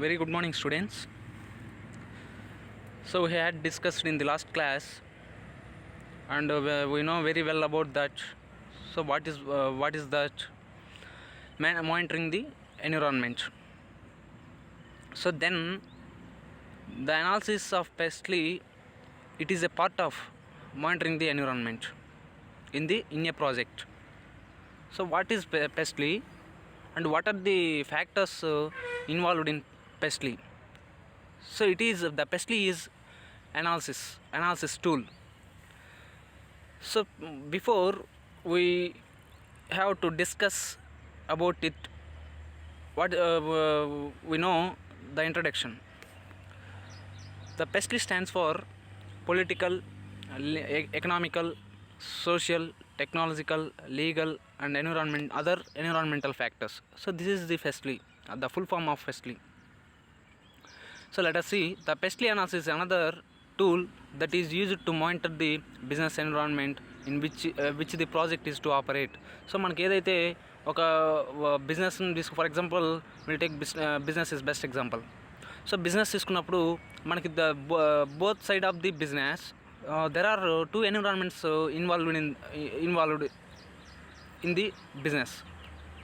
Very good morning, students. So we had discussed in the last class, and we know very well about that. So what is that? Monitoring the environment. So then the analysis of PESTLE, it is a part of monitoring the environment in a project. So what is PESTLE, and what are the factors involved in PESTLE? So it is the PESTLE is analysis tool. So before we have to discuss about it, what we know the introduction. The PESTLE stands for political, economical, social, technological, legal, and other environmental factors. So this is the PESTLE, the full form of PESTLE. So let us see, the PESTLE analysis is another tool that is used to monitor the business environment in which the project is to operate. So మనకి ఏదైతే ఒక business తీసుకు, for example will take business is best example. So business తీసుకున్నప్పుడు మనకి both side of the business there are two environments involved in the business.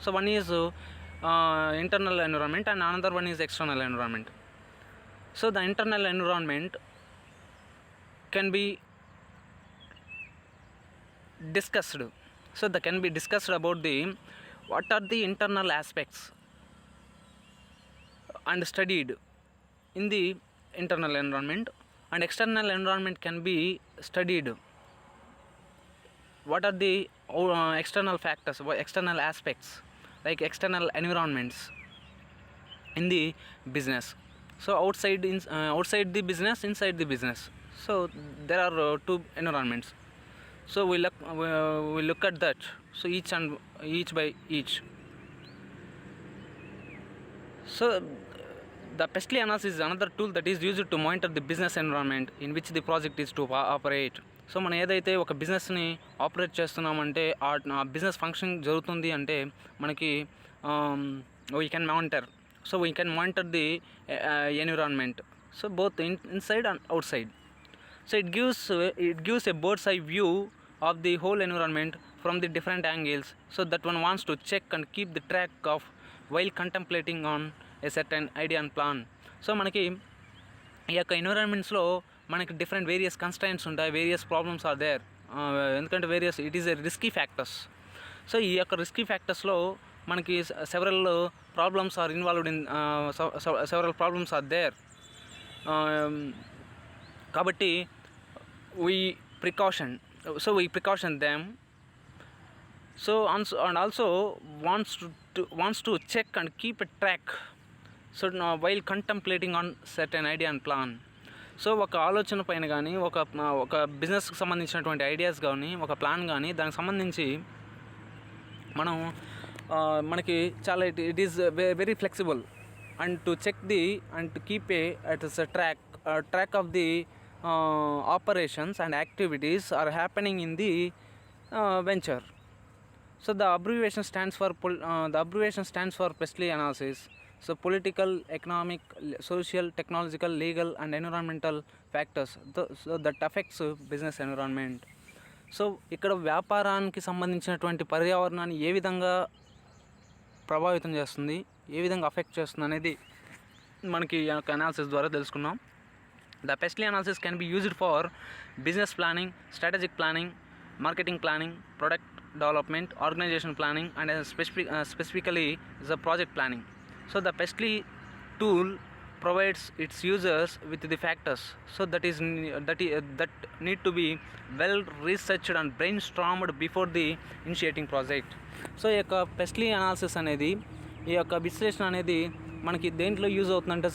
So one is internal environment and another one is external environment. So the internal environment can be discussed. So that can be discussed about what are the internal aspects and studied in the internal environment, and external environment can be studied. What are the external factors, external aspects, like external environments in the business. So outside the business, inside the business. So there are two environments. So we look at that. So each by each. So the PESTLE analysis is another tool that is used to monitor the business environment in which the project is to operate. So మనం ఏదైతే ఒక బిజినెస్ని operate చేస్తున్నామంటే ఆ business function జరుగుతుంది అంటే మనకి we can monitor. So we can monitor the environment. So both inside and outside. So it gives a bird's eye view of the whole environment from the different angles, so that one wants to check and keep the track of while contemplating on a certain idea and plan. So మనకి ఈ యొక్క ఎన్విరాన్మెంట్స్లో మనకి various constraints ఉంటాయి, various problems are there. ఎందుకంటే it is a risky factors. So ఈ యొక్క risky ఫ్యాక్టర్స్లో మనకి several problems are involved in several problems are there. కాబట్టి we precaution them. So and also wants to check and keep a track, so while contemplating on certain idea and plan. So ఒక ఆలోచన పైన కానీ ఒక బిజినెస్కి సంబంధించినటువంటి ideas కానీ ఒక ప్లాన్ కానీ దానికి సంబంధించి మనకి చాలా it is very flexible and to check and to keep track of the operations and activities are happening in the venture. So the abbreviation stands for PESTLE analysis. So political, economic, social, technological, legal and environmental factors so that affects business environment. So ఇక్కడ వ్యాపారానికి సంబంధించినటువంటి పర్యావరణాన్ని ఏ విధంగా ప్రభావితం చేస్తుంది, ఏ విధంగా affect చేస్తుంది అనేది మనకి అనాలిసిస్ ద్వారా తెలుసుకున్నాం. The PESTLE analysis can be used for business planning, strategic planning, marketing planning, product development, organization planning, and specifically the project planning. So the PESTLE tool provides its users with the factors that need to be well researched and brainstormed before the initiating project. So ఈ యొక్క PESTLE analysis అనేది, ఈ యొక్క విశ్లేషణ అనేది మనకి దేంట్లో use అవుతుందంటే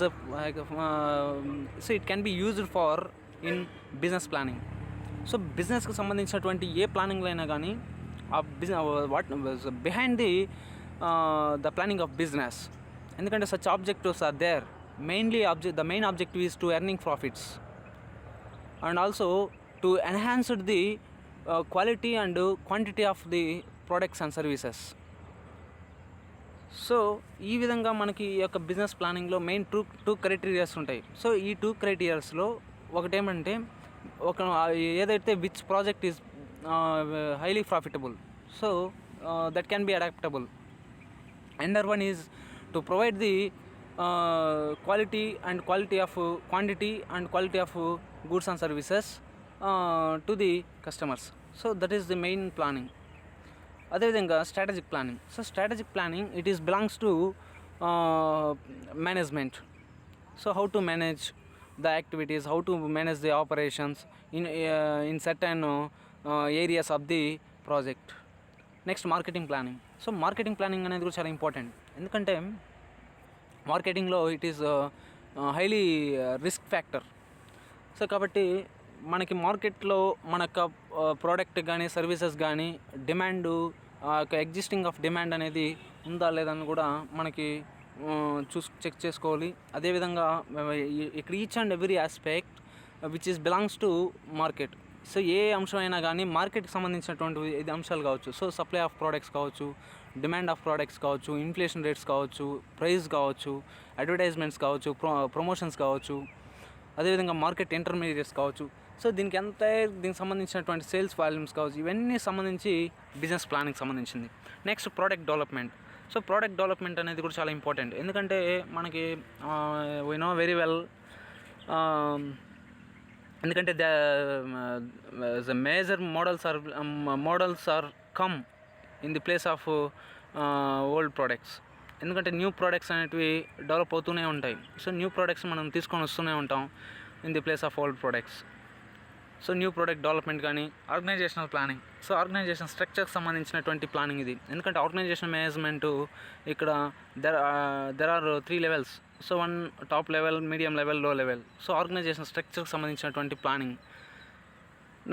so it can be used for in business planning. So బిజినెస్కి సంబంధించినటువంటి ఏ ప్లానింగ్లో అయినా కానీ ఆ business behind the planning of business, ఎందుకంటే such objectives are there. The main objective is to earning profits and also to enhance the quality and quantity of the products and services. So ఈ విధంగా మనకి ఈ యొక్క business ప్లానింగ్లో main two criterias ఉంటాయి. So ఈ 2 క్రైటీరియాస్లో ఒకటేమంటే ఏదైతే which project is highly profitable, so that can be adaptable. Another one is to provide the quantity and quality of goods and services to the customers. So that is the main planning. అదేవిధంగా strategic planning. So strategic planning it is belongs to management. So how to manage the activities, how to manage the operations in certain areas of the project. Next marketing planning. So marketing planning అనేది కూడా చాలా important, ఎందుకంటే మార్కెటింగ్లో it is highly risk factor. So కాబట్టి మనకి మార్కెట్లో మన యొక్క ప్రోడక్ట్ కానీ సర్వీసెస్ కానీ డిమాండు ఎగ్జిస్టింగ్ ఆఫ్ డిమాండ్ అనేది ఉందా లేదని కూడా మనకి చెక్ చేసుకోవాలి. అదేవిధంగా ఇక్కడ each and every aspect which is belongs to market. So ఏ అంశం అయినా కానీ మార్కెట్కి సంబంధించినటువంటి ఇది అంశాలు కావచ్చు. సో సప్లై ఆఫ్ ప్రోడక్ట్స్ కావచ్చు, డిమాండ్ ఆఫ్ ప్రోడక్ట్స్ కావచ్చు, ఇన్ఫ్లేషన్ రేట్స్ కావచ్చు, ప్రైస్ కావచ్చు, అడ్వర్టైజ్మెంట్స్ కావచ్చు, ప్రమోషన్స్ కావచ్చు, అదేవిధంగా మార్కెట్ ఇంటర్మీడియట్స్ కావచ్చు. సో దీనికి సంబంధించినటువంటి సేల్స్ వాల్యూమ్స్ కావచ్చు, ఇవన్నీ సంబంధించి బిజినెస్ ప్లానింగ్ సంబంధించింది. Next product development. So product development అనేది కూడా చాలా ఇంపార్టెంట్, ఎందుకంటే మనకి వీ నో వెరీ వెల్, ఎందుకంటే the major models are come in the place of old products. ఎందుకంటే న్యూ ప్రోడక్ట్స్ అనేటివి డెవలప్ అవుతూనే ఉంటాయి. సో న్యూ ప్రోడక్ట్స్ మనం తీసుకొని వస్తూనే ఉంటాం in the place of old products. So new product development కానీ ఆర్గనైజేషనల్ ప్లానింగ్. సో ఆర్గనైజేషన్ స్ట్రక్చర్కి సంబంధించినటువంటి ప్లానింగ్ ఇది, ఎందుకంటే ఆర్గనైజేషన్ మేనేజ్మెంటు ఇక్కడ there are 3 levels. So 1 top level, medium level, low level. So organization స్ట్రక్చర్కి సంబంధించినటువంటి ప్లానింగ్.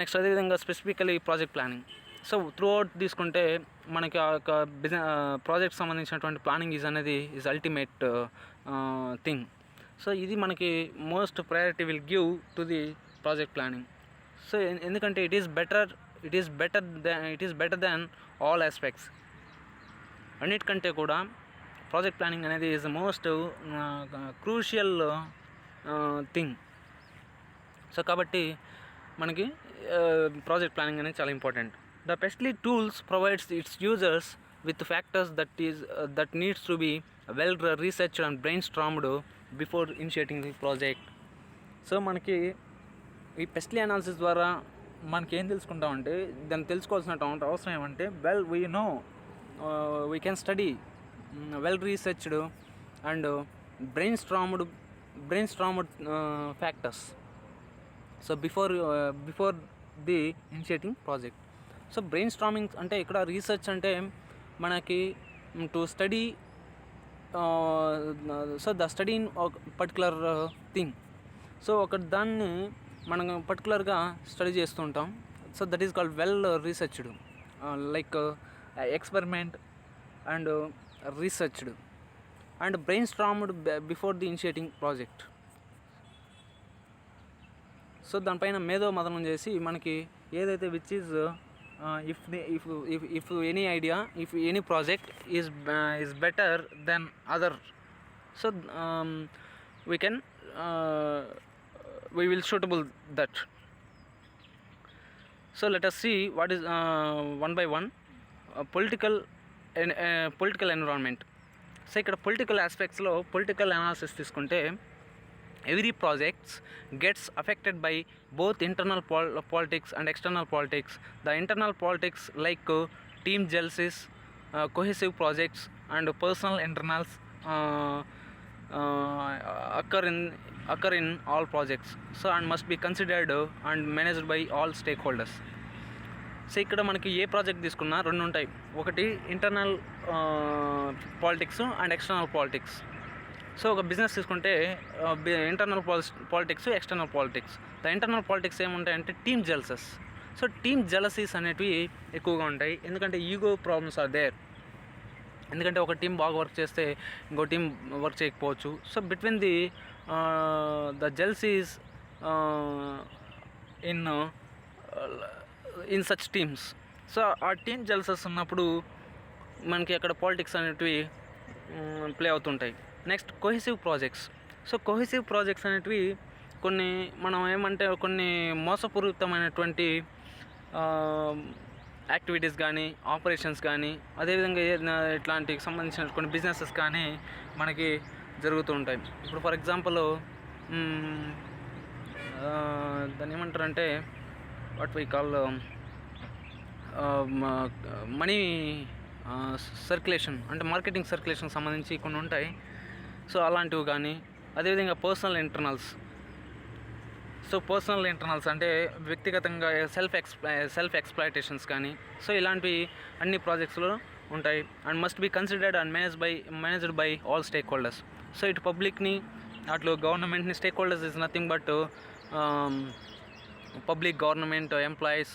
నెక్స్ట్ అదేవిధంగా specifically project planning. So throughout తీసుకుంటే మనకి ఆ యొక్క ప్రాజెక్ట్ సంబంధించినటువంటి planning is ultimate thing. So ఇది మనకి most priority will give to the project planning. So ఎందుకంటే it is better than all aspects. అన్నిటికంటే కూడా ప్రాజెక్ట్ ప్లానింగ్ అనేది is the most crucial thing. So కాబట్టి మనకి ప్రాజెక్ట్ ప్లానింగ్ అనేది చాలా important. The PESTLE tools provides its users with factors that needs to be well researched and brainstormed before initiating the project. So మనకి ఈ PESTLE analysis ద్వారా మనకి ఏం తెలుసుకుంటామంటే, దాన్ని తెలుసుకోవాల్సినటువంటి అవసరం ఏమంటే, we can study well researched and brainstormed factors. So before the initiating project. So brainstorming అంటే ఇక్కడ రీసెర్చ్ అంటే మనకి to study, so the study in particular thing. So ఒక దాన్ని మనం పర్టికులర్గా స్టడీ చేస్తూ ఉంటాం. So that is called well researched, like experiment and researched and brainstormed before the initiating project. So దానిపైన మేధో మదనం చేసి మనకి ఏదైతే which is if any idea, if any project is better than other, so we will suitable that. So let us see what is one by one political environment. So ఇక్కడ political ఆస్పెక్ట్స్లో political analysis తీసుకుంటే, every project gets affected by both internal politics and external politics. The internal politics like team jealousies, cohesive projects and personal internals occur in all projects. So and must be considered and managed by all stakeholders. So ఇక్కడ మనకి ఏ project తీసుకున్నా 2 ఉంటాయి, ఒకటి internal politics and external politics. So ఒక business తీసుకుంటే internal politics, external politics. The internal politics ఏముంటాయంటే team jealousies. So team jealousies అనేటివి ఎక్కువగా ఉంటాయి, ఎందుకంటే ఈగో ప్రాబ్లమ్స్ ఆర్ దేర్. ఎందుకంటే ఒక టీం బాగా వర్క్ చేస్తే ఇంకో టీం వర్క్ చేయకపోవచ్చు. So between the jealousies in such teams. So ఆ టీమ్ జెలసెస్ ఉన్నప్పుడు మనకి అక్కడ పాలిటిక్స్ అనేటివి ప్లే అవుతుంటాయి. Next cohesive projects. So cohesive projects అనేటివి కొన్ని మనం ఏమంటే కొన్ని మోసపూరితమైనటువంటి యాక్టివిటీస్ కానీ, ఆపరేషన్స్ కానీ, అదేవిధంగా ఇట్లాంటి సంబంధించిన కొన్ని బిజినెసెస్ కానీ మనకి జరుగుతూ ఉంటాయి. ఇప్పుడు ఫర్ ఎగ్జాంపుల్ దాన్ని ఏమంటారంటే what we call money circulation, అంటే మార్కెటింగ్ సర్క్యులేషన్కి సంబంధించి కొన్ని ఉంటాయి. సో అలాంటివి కానీ, అదేవిధంగా పర్సనల్ ఇంటర్నల్స్ అంటే వ్యక్తిగతంగా సెల్ఫ్ ఎక్స్‌ప్లాయిటేషన్స్ కానీ, సో ఇలాంటివి అన్ని ప్రాజెక్ట్స్లో ఉంటాయి. And must be considered and managed by all stake holders. So ఇటు పబ్లిక్ని, అట్లు గవర్నమెంట్ని. Stake holders is nothing but public, government, employees,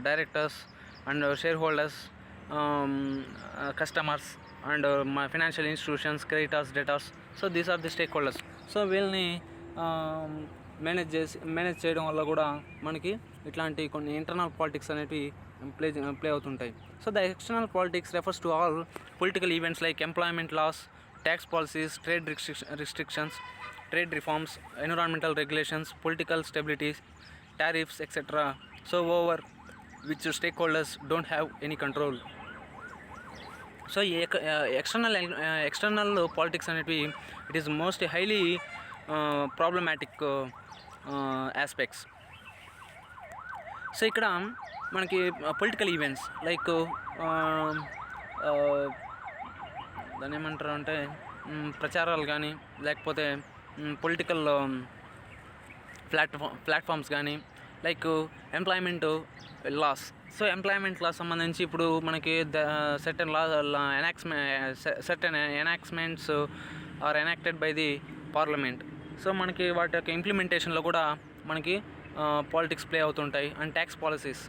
directors and share holders, customers and financial institutions, creditors, debtors. So these are the stakeholders. So వీళ్ళని manage చేయడం వల్ల కూడా మనకి ఇట్లాంటి కొన్ని ఇంటర్నల్ పాలిటిక్స్ అనేవి ప్లే అవుతుంటాయి. So the external politics refers to all political events like employment laws, tax policies, trade restrictions, trade reforms, environmental regulations, political stability, tariffs, etc. So over which stakeholders don't have any control. So ఈ external politics అనేవి it is most highly problematic aspects. So ఇక్కడ మనకి political events like దాన్ని ఏమంటారు అంటే ప్రచారాలు కానీ, లేకపోతే పొలిటికల్ ప్లాట్ఫామ్స్ కానీ, like employment laws. So employment laws సంబంధించి ఇప్పుడు మనకి certain enactments are enacted by the parliament. So మనకి వాటి యొక్క ఇంప్లిమెంటేషన్లో కూడా మనకి పాలిటిక్స్ ప్లే అవుతుంటాయి. And tax policies.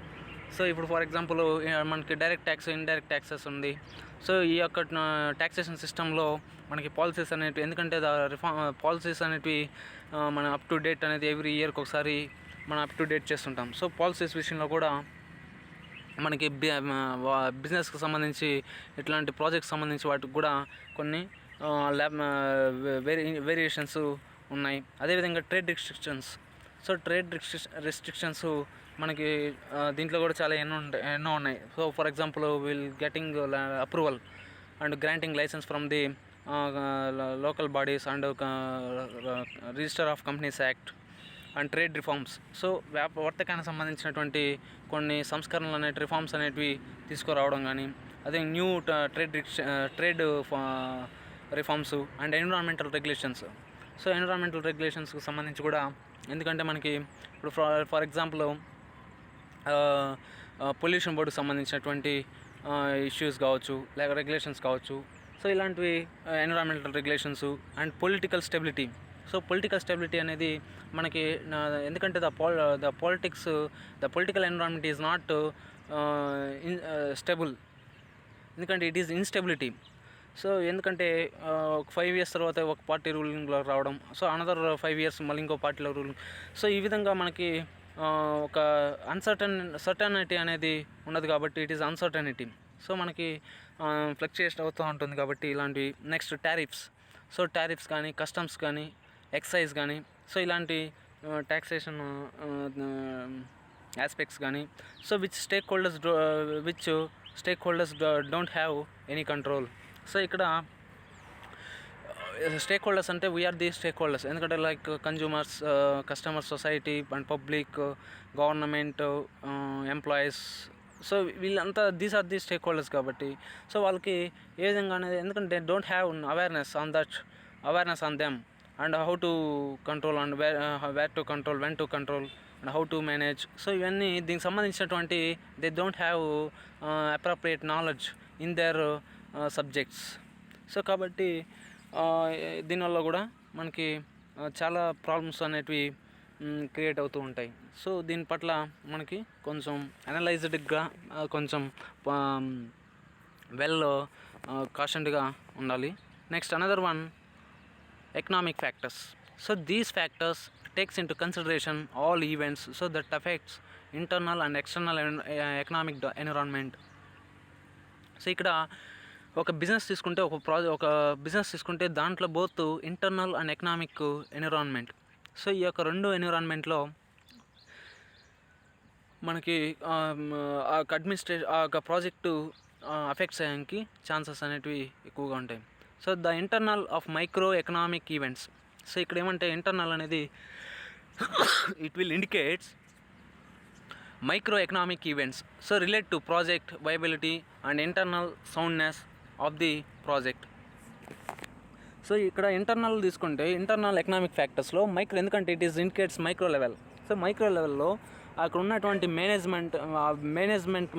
సో ఇప్పుడు ఫర్ ఎగ్జాంపుల్ మనకి డైరెక్ట్ ట్యాక్స్, ఇండైరెక్ట్ ట్యాక్సెస్ ఉంది. సో ఈ యొక్క ట్యాక్సేషన్ సిస్టంలో మనకి పాలసీస్ అనేవి, ఎందుకంటే పాలసీస్ అనేవి మన అప్ టు డేట్ అనేది ఎవ్రీ ఇయర్కి ఒకసారి మనం అప్ టు డేట్ చేస్తుంటాం. సో పాలసీస్ విషయంలో కూడా మనకి బిజినెస్కి సంబంధించి, ఇట్లాంటి ప్రాజెక్ట్స్ సంబంధించి వాటికి కూడా కొన్ని వేరియేషన్స్ ఉన్నాయి. అదేవిధంగా trade restrictions. So trade restrictions మనకి దీంట్లో కూడా చాలా ఎన్నో ఉన్నాయి. So for example will getting approval and granting license from the local bodies and register of companies act and trade reforms. So వర్తకానికి సంబంధించినటువంటి కొన్ని సంస్కరణలు అనేవి, రిఫార్మ్స్ అనేటివి తీసుకురావడం కానీ, అదే new trade reforms and environmental regulations. So environmental రెగ్యులేషన్స్కి సంబంధించి కూడా, ఎందుకంటే మనకి ఇప్పుడు ఫర్ ఎగ్జాంపుల్ పొల్యూషన్ బోర్డుకి సంబంధించినటువంటి ఇష్యూస్ కావచ్చు, లేక రెగ్యులేషన్స్ కావచ్చు. సో ఇలాంటివి environmental regulations and political stability. So political stability అనేది మనకి ఎందుకంటే the political environment is not stable, ఎందుకంటే ఇట్ ఈజ్ ఇన్స్టెబిలిటీ. సో ఎందుకంటే ఒక 5 years తర్వాత ఒక పార్టీ రూలింగ్లో రావడం, సో అనదర్ 5 years మళ్ళీ ఇంకో పార్టీలో రూలింగ్. సో ఈ విధంగా మనకి ఒక సర్టనిటీ అనేది ఉండదు కాబట్టి ఇట్ ఈస్ అన్సర్టనిటీ. సో మనకి ఫ్లక్చుయేషన్ అవుతూ ఉంటుంది కాబట్టి ఇలాంటివి. Next tariffs. సో టారిఫ్స్ కానీ, కస్టమ్స్ కానీ, ఎక్సైజ్ కానీ, సో ఇలాంటి ట్యాక్సేషన్ ఆస్పెక్ట్స్ కానీ, so which stakeholders don't have any control. So ఇక్కడ స్టేక్ హోల్డర్స్ అంటే వీఆర్ ది స్టేక్ హోల్డర్స్, ఎందుకంటే like consumers, customers, society and public, government, employees. So వీళ్ళంతా these are the stakeholders కాబట్టి, so వాళ్ళకి ఏ విధంగా అనేది, ఎందుకంటే don't have awareness on them and how to control and where to control, when to control and how to manage. So ఇవన్నీ దీనికి సంబంధించినటువంటి they don't have appropriate knowledge in their subjects. So కాబట్టి దీనివల్ల కూడా మనకి చాలా ప్రాబ్లమ్స్ అనేటివి create అవుతూ ఉంటాయి. సో దీని పట్ల మనకి కొంచెం అనలైజ్డ్గా, కొంచెం వెల్ కాషన్డ్గా ఉండాలి. Next another one, economic factors. So these factors takes into consideration all events so that affects internal and external economic environment. So ఇక్కడ ఒక బిజినెస్ తీసుకుంటే ఒక బిజినెస్ తీసుకుంటే దాంట్లో both internal and economic environment. So ఈ యొక్క రెండు ఎన్విరాన్మెంట్లో మనకి ఆ యొక్క ప్రాజెక్టు అఫెక్ట్స్ అయ్యానికి ఛాన్సెస్ అనేటివి ఎక్కువగా ఉంటాయి. So the internal of micro economic events. So ఇక్కడ ఏమంటే ఇంటర్నల్ అనేది it will indicates micro economic events so relate to project viability and internal soundness of the project. So ఇక్కడ ఇంటర్నల్ తీసుకుంటే internal economic ఫ్యాక్టర్స్లో ఎందుకంటే it is indicates micro level. So micro లెవెల్లో అక్కడ ఉన్నటువంటి management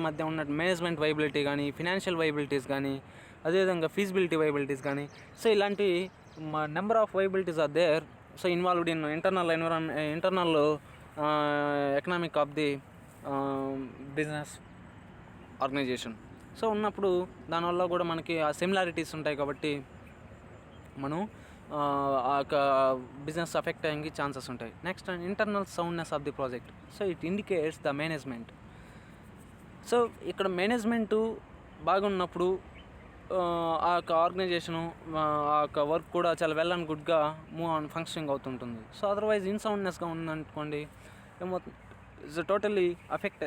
మధ్య ఉన్న మేనేజ్మెంట్ వైబిలిటీ కానీ, financial వైబిలిటీస్ కానీ, అదేవిధంగా ఫీజిబిలిటీ వైబిలిటీస్ కానీ, సో ఇలాంటి number of వైబిలిటీస్ are there. So involved in internal economic of the business organization. So ఉన్నప్పుడు దానివల్ల కూడా మనకి ఆ సిమిలారిటీస్ ఉంటాయి కాబట్టి మనం ఆ యొక్క బిజినెస్ అఫెక్ట్ అయ్యేకి ఛాన్సెస్ ఉంటాయి. Next internal soundness of the project. So it indicates the management. So ఇక్కడ మేనేజ్మెంటు బాగున్నప్పుడు ఆ యొక్క ఆర్గనైజేషను ఆ యొక్క వర్క్ కూడా చాలా వెల్ అండ్ గుడ్గా మూవ్ ఆన్ ఫంక్షనింగ్ అవుతుంటుంది. సో అదర్వైజ్ ఇన్సౌండ్నెస్గా ఉందనుకోండి ఏమవుతుంది, ఇట్స్ టోటల్లీ అఫెక్ట్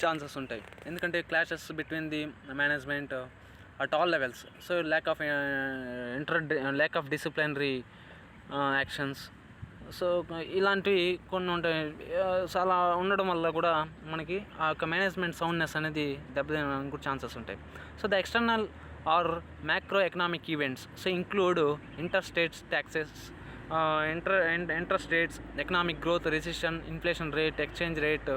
ఛాన్సెస్ ఉంటాయి. ఎందుకంటే clashes between the management at all levels. So lack of disciplinary actions. So ఇలాంటివి కొన్ని ఉంటాయి. సో అలా ఉండడం వల్ల కూడా మనకి ఆ యొక్క మేనేజ్మెంట్ సౌండ్నెస్ అనేది దెబ్బతినడానికి కూడా ఛాన్సెస్ ఉంటాయి. So the external or macro economic events so include inter states taxes, inter states economic growth, recession, inflation rate, exchange rate,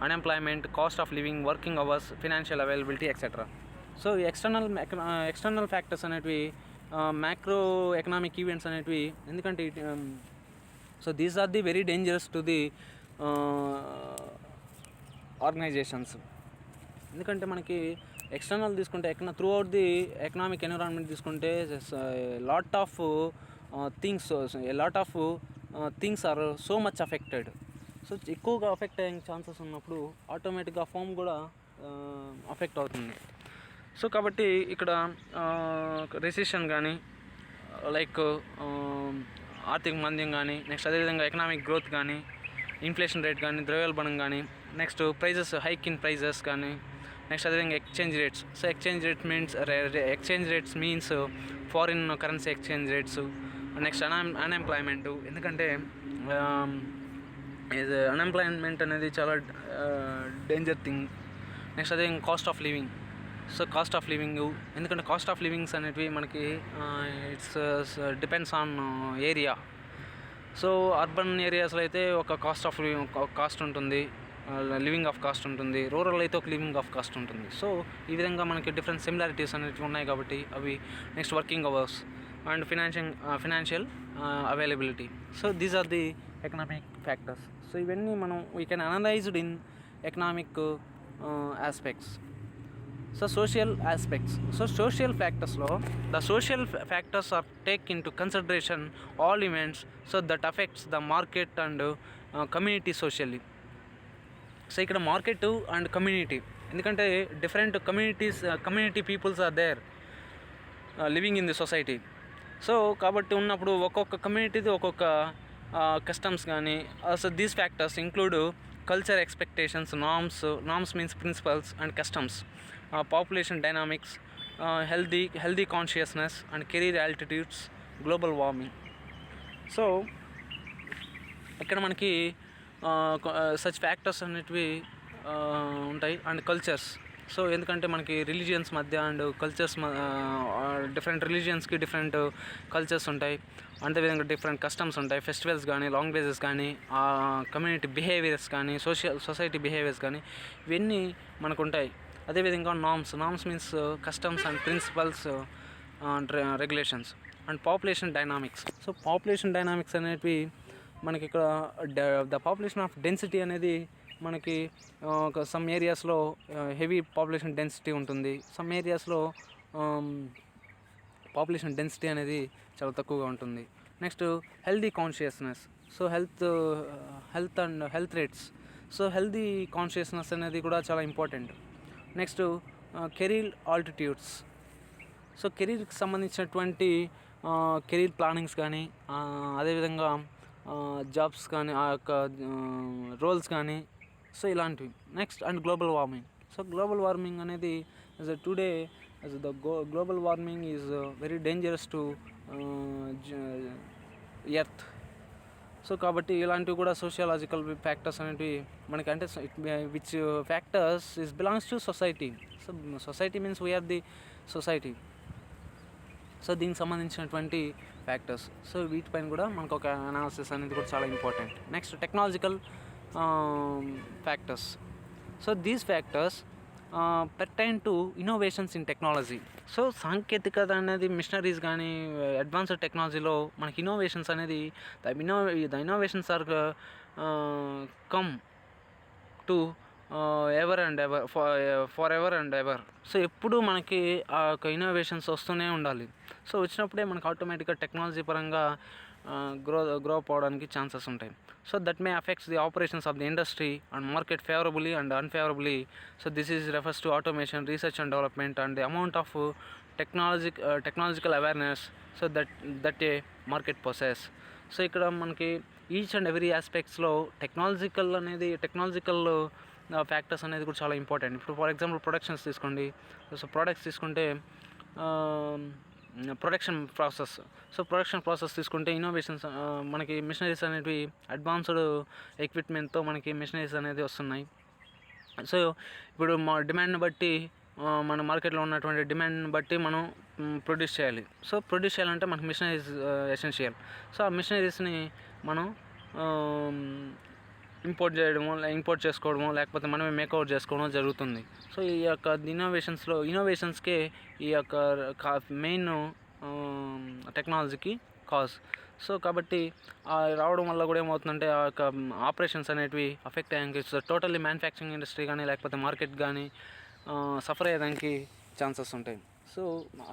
unemployment, cost of living, working hours, financial availability etcetera. So external factors అనేటివి macro economic events అనేటివి ఎందుకంటే so these are the very dangerous to the organisations. ఎందుకంటే మనకి external తీసుకుంటే throughout the economic environment తీసుకుంటే lot of things are so much affected. So ఎక్కువగా affect అయ్యే chances ఉన్నప్పుడు ఆటోమేటిక్గా ఫామ్ కూడా అఫెక్ట్ అవుతుంది. సో కాబట్టి ఇక్కడ రెసిషన్ కానీ లైక్ ఆర్థిక మంద్యం కానీ, నెక్స్ట్ అదేవిధంగా ఎకనామిక్ గ్రోత్ కానీ, ఇన్ఫ్లేషన్ రేట్ కానీ, ద్రవ్యోల్బణం కానీ, next prices hike in prices కానీ, నెక్స్ట్ అదేవిధంగా exchange rates. So exchange rates means foreign currency exchange rates. Next unemployment. ఎందుకంటే అన్ఎంప్లాయ్మెంట్ అనేది చాలా డేంజర్ థింగ్. నెక్స్ట్ అదే cost of living. So cost of living ఎందుకంటే కాస్ట్ ఆఫ్ లివింగ్స్ అనేటివి మనకి it's depends on area. So urban ఏరియాస్లో అయితే ఒక కాస్ట్ ఉంటుంది, లివింగ్ ఆఫ్ కాస్ట్ ఉంటుంది. రూరల్ అయితే ఒక లివింగ్ ఆఫ్ కాస్ట్ ఉంటుంది. సో ఈ విధంగా మనకి డిఫరెంట్ సిమిలారిటీస్ అనేవి ఉన్నాయి కాబట్టి అవి next working hours and financial availability. So these are the economic factors. So ఇవన్నీ మనం we can analysed in economic aspects. So social aspects. So social ఫ్యాక్టర్స్లో the social factors are take in to consideration all events so that affects the market and community socially. So ఇక్కడ market and community ఎందుకంటే different community peoples are there living in the society. So కాబట్టి ఉన్నప్పుడు ఒక్కొక్క కమ్యూనిటీది ఒక్కొక్క customs కానీ. So these factors include culture expectations, norms means principles and customs, population dynamics, healthy consciousness and career altitudes, global warming. So ఇక్కడ మనకి such factors అనేటివి ఉంటాయి. And cultures. సో ఎందుకంటే మనకి రిలీజియన్స్ మధ్య అండ్ కల్చర్స్ డిఫరెంట్ రిలీజియన్స్కి different cultures ఉంటాయి. అంతేవిధంగా డిఫరెంట్ కస్టమ్స్ ఉంటాయి, ఫెస్టివల్స్ కానీ, లాంగ్వేజెస్ కానీ, కమ్యూనిటీ బిహేవియర్స్ కానీ, సొసైటీ బిహేవియర్స్ కానీ ఇవన్నీ మనకు ఉంటాయి. అదేవిధంగా norms means customs and principles and regulations. And population dynamics. So population dynamics అనేవి మనకి ఇక్కడ ద పాపులేషన్ ఆఫ్ డెన్సిటీ అనేది మనకి సమ్ ఏరియాస్లో హెవీ పాపులేషన్ డెన్సిటీ ఉంటుంది, సమ్ ఏరియాస్లో పాపులేషన్ డెన్సిటీ అనేది చాలా తక్కువగా ఉంటుంది. Next healthy consciousness. So health rates. So healthy consciousness అనేది కూడా చాలా important. Next career altitudes. So కెరీర్కి సంబంధించినటువంటి కెరీర్ ప్లానింగ్స్ కానీ అదేవిధంగా జాబ్స్ కానీ ఆ యొక్క రోల్స్ కానీ సో ఇలాంటివి. Next and global warming. So global warming అనేది today global warming is very dangerous to earth. So కాబట్టి ఇలాంటివి కూడా సోషియాలజికల్ ఫ్యాక్టర్స్ అనేవి మనకి, అంటే which factors is belongs to society. So society means we are the society. So దీనికి సంబంధించినటువంటి factors. So వీటిపైన కూడా మనకు ఒక అనాలిసిస్ అనేది కూడా చాలా important. Next technological factors. So these factors pertain to innovations in technology. So సాంకేతికత అనేది మిషనరీస్ కానీ అడ్వాన్స్డ్ టెక్నాలజీలో మనకి ఇన్నోవేషన్స్ అనేది the innovations are come to ever and ever for ever and ever. So ఎప్పుడు మనకి ఆ యొక్క ఇన్నోవేషన్స్ వస్తూనే ఉండాలి. సో వచ్చినప్పుడే మనకు ఆటోమేటిక్గా టెక్నాలజీ పరంగా గ్రో అవడానికి ఛాన్సెస్ ఉంటాయి. So that may affects the operations of the industry and market favourably and unfavourably. So this is refers to automation, research and development and the amount of technological awareness so that a market possess. So ఇక్కడ మనకి each and every ఆస్పెక్ట్స్లో technological factors అనేది కూడా చాలా important. ఇప్పుడు for example productions తీసుకోండి. So products తీసుకుంటే production process. So production process తీసుకుంటే ఇన్నోవేషన్స్ మనకి మిషనరీస్ అనేవి అడ్వాన్స్డ్ ఎక్విప్మెంట్తో మనకి మిషనరీస్ అనేది వస్తున్నాయి. సో ఇప్పుడు మా డిమాండ్ని బట్టి మన మార్కెట్లో ఉన్నటువంటి డిమాండ్ని బట్టి మనం ప్రొడ్యూస్ చేయాలి. సో ప్రొడ్యూస్ చేయాలంటే మనకి మిషనరీస్ ఎసెన్షియల్. సో ఆ మిషనరీస్ని మనం ఇంపోర్ట్ చేసుకోవడమో లేకపోతే మనమే మేకౌట్ చేసుకోవడం జరుగుతుంది. సో ఈ యొక్క ఇన్నోవేషన్స్కే ఈ యొక్క మెయిన్ టెక్నాలజీకి కాజ్. సో కాబట్టి రావడం వల్ల కూడా ఏమవుతుందంటే ఆ యొక్క ఆపరేషన్స్ అనేటివి అఫెక్ట్ అయ్యానికి టోటల్లీ మ్యానుఫ్యాక్చరింగ్ ఇండస్ట్రీ కానీ లేకపోతే మార్కెట్ కానీ సఫర్ అయ్యేదానికి ఛాన్సెస్ ఉంటాయి. సో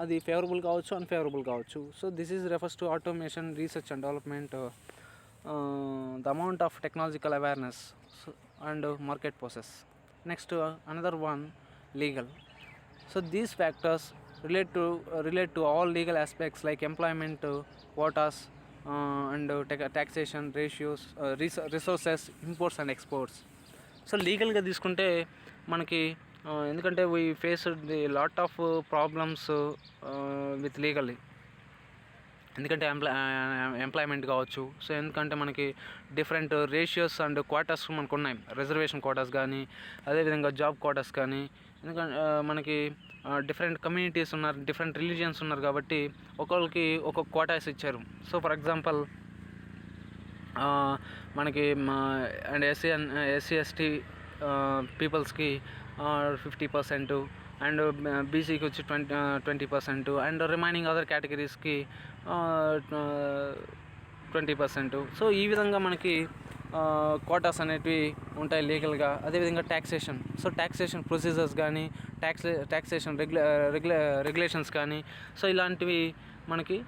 అది ఫేవరబుల్ కావచ్చు, అన్ఫేవరబుల్ కావచ్చు. So this is refers to automation, research and development, the amount of technological awareness and market process. Next another one, legal. So these factors relate to all legal aspects like employment, quotas, and taxation ratios, resources, imports and exports. So లీగల్గా తీసుకుంటే మనకి ఎందుకంటే we faced the lot of problems with legally. ఎందుకంటే employment కావచ్చు. So ఎందుకంటే మనకి different ratios and quarters మనకు ఉన్నాయి. రిజర్వేషన్ క్వార్టర్స్ కానీ అదేవిధంగా జాబ్ క్వార్టర్స్ కానీ. ఎందుకంటే మనకి డిఫరెంట్ కమ్యూనిటీస్ ఉన్నారు, డిఫరెంట్ రిలీజియన్స్ ఉన్నారు కాబట్టి ఒక్కొక్కరికి ఒక్కొక్క క్వార్టర్స్ ఇచ్చారు. సో ఫర్ ఎగ్జాంపుల్ మనకి అండ్ ఎస్సీ ఎస్టీ పీపుల్స్కి 50% అండ్ బీసీకి వచ్చి 20% అండ్ రిమైనింగ్ అదర్ కేటగిరీస్కి 20%. సో ఈ విధంగా మనకి కోటాస్ అనేటివి ఉంటాయి లీగల్గా. అదేవిధంగా ట్యాక్సేషన్. సో ట్యాక్సేషన్ ప్రొసీజర్స్ కానీ ట్యాక్సేషన్ రెగ్యులేషన్స్ కానీ సో ఇలాంటివి మనకి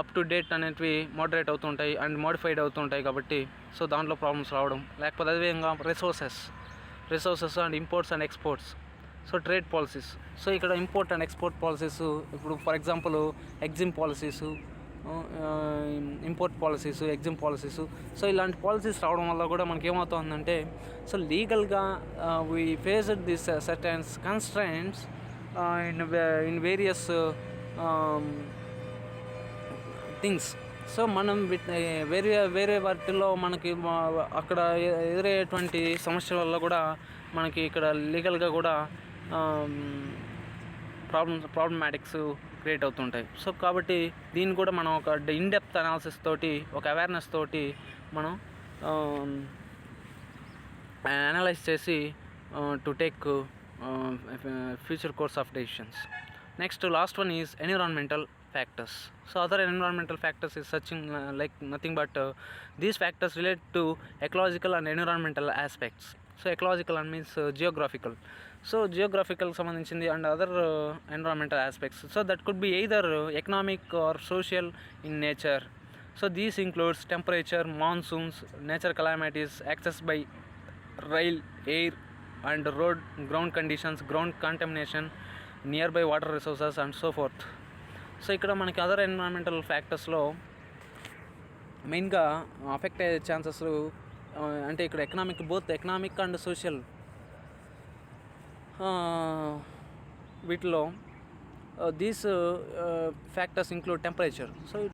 అప్ టు డేట్ అనేటివి మోడరేట్ అవుతుంటాయి అండ్ మోడిఫైడ్ అవుతుంటాయి కాబట్టి సో దాంట్లో ప్రాబ్లమ్స్ రావడం. లేకపోతే అదేవిధంగా resources and imports and exports. So trade policies. So ఇక్కడ ఇంపోర్ట్ అండ్ ఎక్స్పోర్ట్ పాలసీస్, ఇప్పుడు for example EXIM policies, import policies, EXIM policies. So ఇలాంటి పాలసీస్ రావడం వల్ల కూడా మనకి ఏమవుతుందంటే సో లీగల్గా we faced this certains constraints in various things. So మనం వేరే వాటిల్లో మనకి అక్కడ ఎదురయ్యేటువంటి సమస్యల వల్ల కూడా మనకి ఇక్కడ లీగల్గా కూడా ప్రాబ్లమాటిక్స్ క్రియేట్ అవుతుంటాయి. సో కాబట్టి దీన్ని కూడా మనం ఒక ఇన్డెప్త్ అనాలిసిస్ తోటి, ఒక అవేర్నెస్ తోటి మనం అనలైజ్ చేసి to take future course of decisions. Next last one is environmental factors. So other environmental factors is such like nothing but these factors relate to ecological and environmental aspects. So ecological and means geographical. So geographical సంబంధించింది and other environmental aspects. So that could be either economic or social in nature. So these includes temperature, monsoons, nature calamities, access by rail, air and road, ground conditions, ground contamination, near by water resources and so fourth. So ఇక్కడ మనకి other environmental ఫ్యాక్టర్స్లో మెయిన్గా affect అయ్యే chances అంటే ఇక్కడ both economic and social వీటిలో these factors include temperature. So